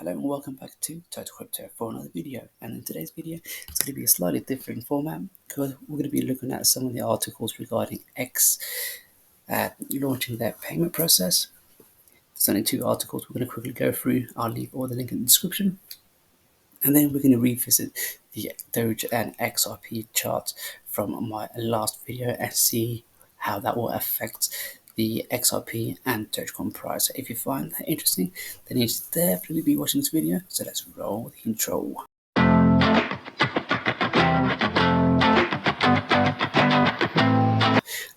Hello and welcome back to Total Crypto for another video. And in today's video, it's going to be a slightly different format because we're going to be looking at some of the articles regarding X launching their payment process. There's only two articles we're going to quickly go through. I'll leave all the link in the description. And then we're going to revisit the Doge and XRP charts from my last video and see how that will affect the XRP and Dogecoin price. So if you find that interesting, then you should definitely be watching this video. So let's roll the intro.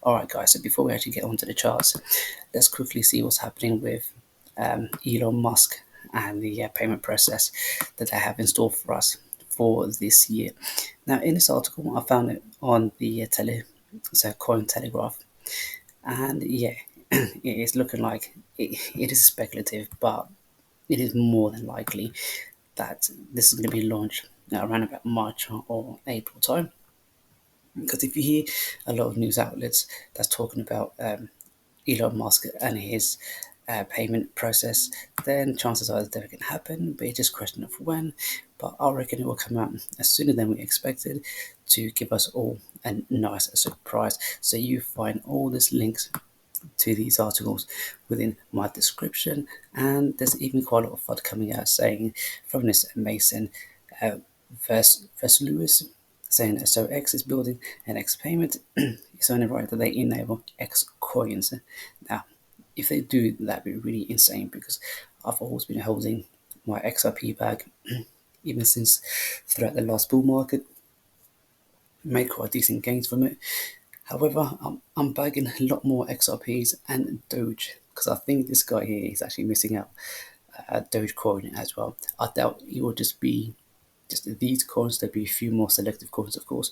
Alright guys, so before we actually get onto the charts, let's quickly see what's happening with Elon Musk and the payment process that they have in store for us for this year. Now in this article, I found it on the Coin Telegraph, and yeah, it is looking like it is speculative, but it is more than likely that this is going to be launched around about March or April time. Because if you hear a lot of news outlets that's talking about Elon Musk and his payment process, then chances are that it can happen, but it's just a question of when. But I reckon it will come out as sooner than we expected to give us all a nice surprise. So you find all these links to these articles within my description, and there's even quite a lot of FUD coming out saying from this Mason versus Lewis, saying that so X is building an X payment. It's only right that they enable X coins. Now, if they do, that'd be really insane because I've always been holding my XRP bag even since throughout the last bull market. Made quite decent gains from it. However, I'm bagging a lot more XRPs and Doge because I think this guy here is actually missing out Dogecoin as well. I doubt it will just be just these coins. There'll be a few more selective coins, of course.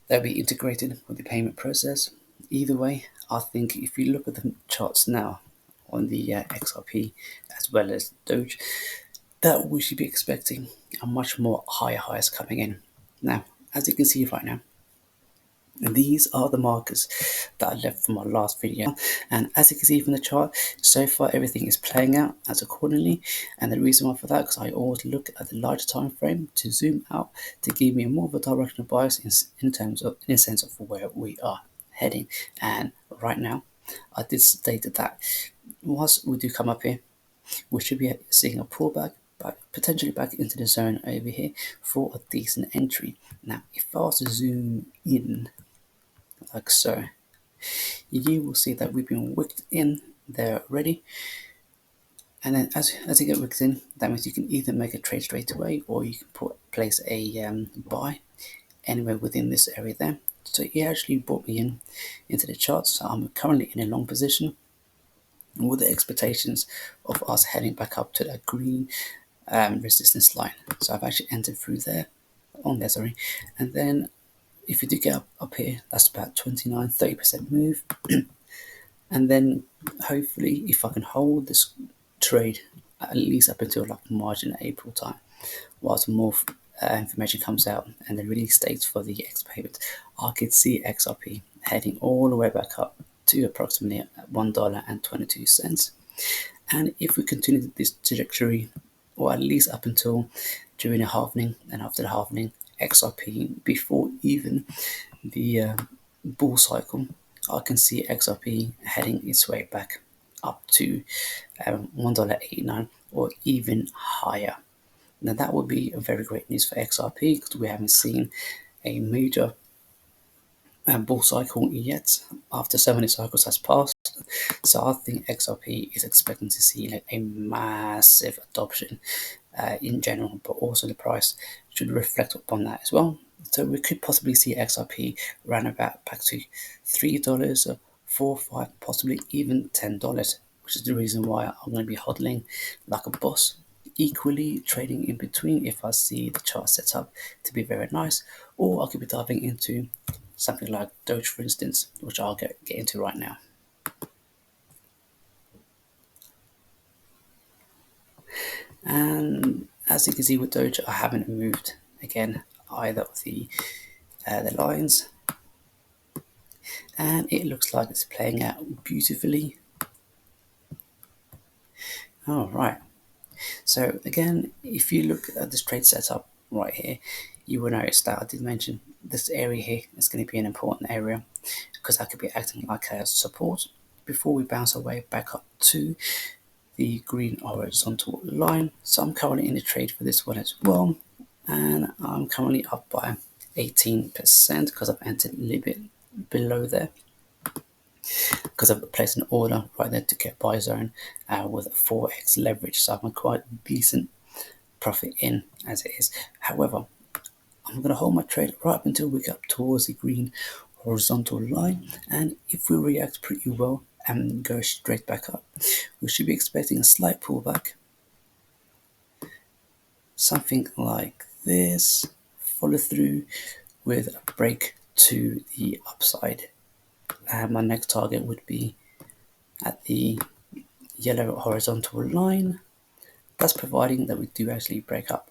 They'll be integrated with the payment process. Either way, I think if you look at the charts now on the XRP as well as Doge, that we should be expecting a much more higher highs coming in. Now, as you can see right now, these are the markers that I left from my last video, and as you can see from the chart, so far everything is playing out as accordingly. And the reason why for that, because I always look at the larger time frame to zoom out to give me more of a directional bias in a sense of where we are heading. And right now, I did state that once we do come up here, we should be seeing a pullback, but potentially back into the zone over here for a decent entry. Now, if I was to zoom in like so, you will see that we've been wicked in there already. And then as you get wicked in, that means you can either make a trade straight away or you can place a buy anywhere within this area there. So it actually brought me into the chart. So I'm currently in a long position with the expectations of us heading back up to that green resistance line. So I've actually entered through there, on there, sorry. And then if you do get up here, that's about 29-30% move. And then hopefully if I can hold this trade at least up until like March and April time, whilst more information comes out and the release dates for the X payment, I could see XRP heading all the way back up to approximately $1.22. And if we continue this trajectory, or at least up until during the halvening and after the halvening, XRP before even the bull cycle, I can see XRP heading its way back up to $1.89 or even higher. Now that would be a very great news for XRP because we haven't seen a major bull cycle yet after so many cycles has passed. So I think XRP is expecting to see like a massive adoption in general, but also the price should reflect upon that as well. So we could possibly see XRP around about back to $3, $4, $5, possibly even $10, which is the reason why I'm going to be hodling like a boss. Equally trading in between if I see the chart set up to be very nice, or I could be diving into something like Doge, for instance, which I'll get into right now. And as you can see with Doge, I haven't moved again either of the lines, and it looks like it's playing out beautifully. All right, So again, if you look at this trade setup right here, you will notice that I did mention this area here is going to be an important area, because that could be acting like a support before we bounce away back up to the green horizontal line. So I'm currently in the trade for this one as well, and I'm currently up by 18% because I've entered a little bit below there, because I've placed an order right there to get buy zone with a 4x leverage, so I'm a quite decent profit in as it is. However, I'm going to hold my trade right up until we get up towards the green horizontal line, and if we react pretty well and go straight back up, we should be expecting a slight pullback, something like this, follow through with a break to the upside. And my next target would be at the yellow horizontal line. That's providing that we do actually break out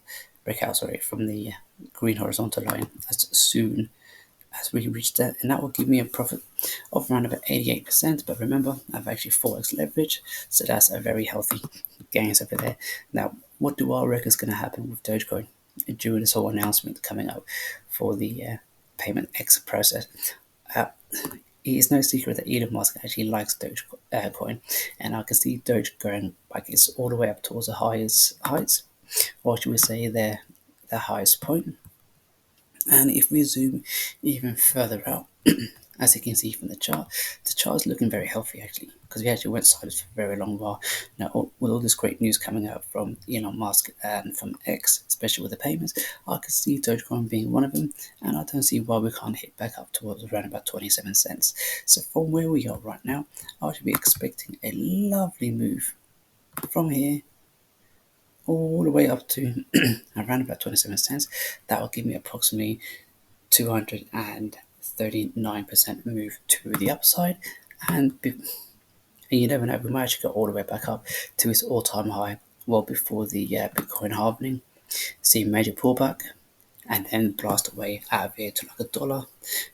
from the green horizontal line as soon as we reach that, and that will give me a profit of around about 88%. But remember, I've actually 4x leverage, so that's a very healthy gains over there. Now, what do I reckon is going to happen with Dogecoin during this whole announcement coming out for the payment X process? It is no secret that Elon Musk actually likes Dogecoin, and I can see Doge going like it's all the way up towards the highest heights, or should we say the highest point. And if we zoom even further out, as you can see from the chart is looking very healthy actually, because we actually went sideways for a very long while. Now, with all this great news coming out from Elon Musk and from X, especially with the payments, I could see Dogecoin being one of them, and I don't see why we can't hit back up towards around about 27 cents. So from where we are right now, I should be expecting a lovely move from here all the way up to around about 27 cents. That will give me approximately 239% move to the upside, and you never know, we might actually go all the way back up to its all-time high well before the Bitcoin halving, see major pullback, and then blast away out of here to like $1,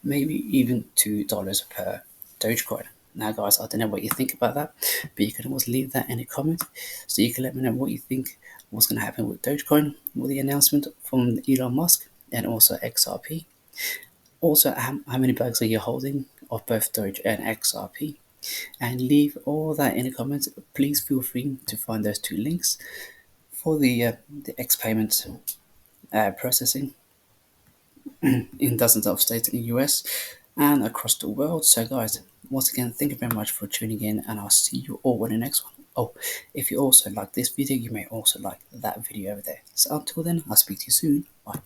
maybe even $2 per Dogecoin. Now guys, I don't know what you think about that, but you can always leave that in the comments, so you can let me know what you think what's going to happen with Dogecoin with the announcement from Elon Musk and also XRP. Also, how many bags are you holding of both Doge and XRP? And leave all that in the comments. Please feel free to find those two links for the X payment processing in dozens of states in the US and across the world. So guys, once again, thank you very much for tuning in, and I'll see you all in the next one. Oh, if you also like this video, you may also like that video over there. So until then, I'll speak to you soon. Bye.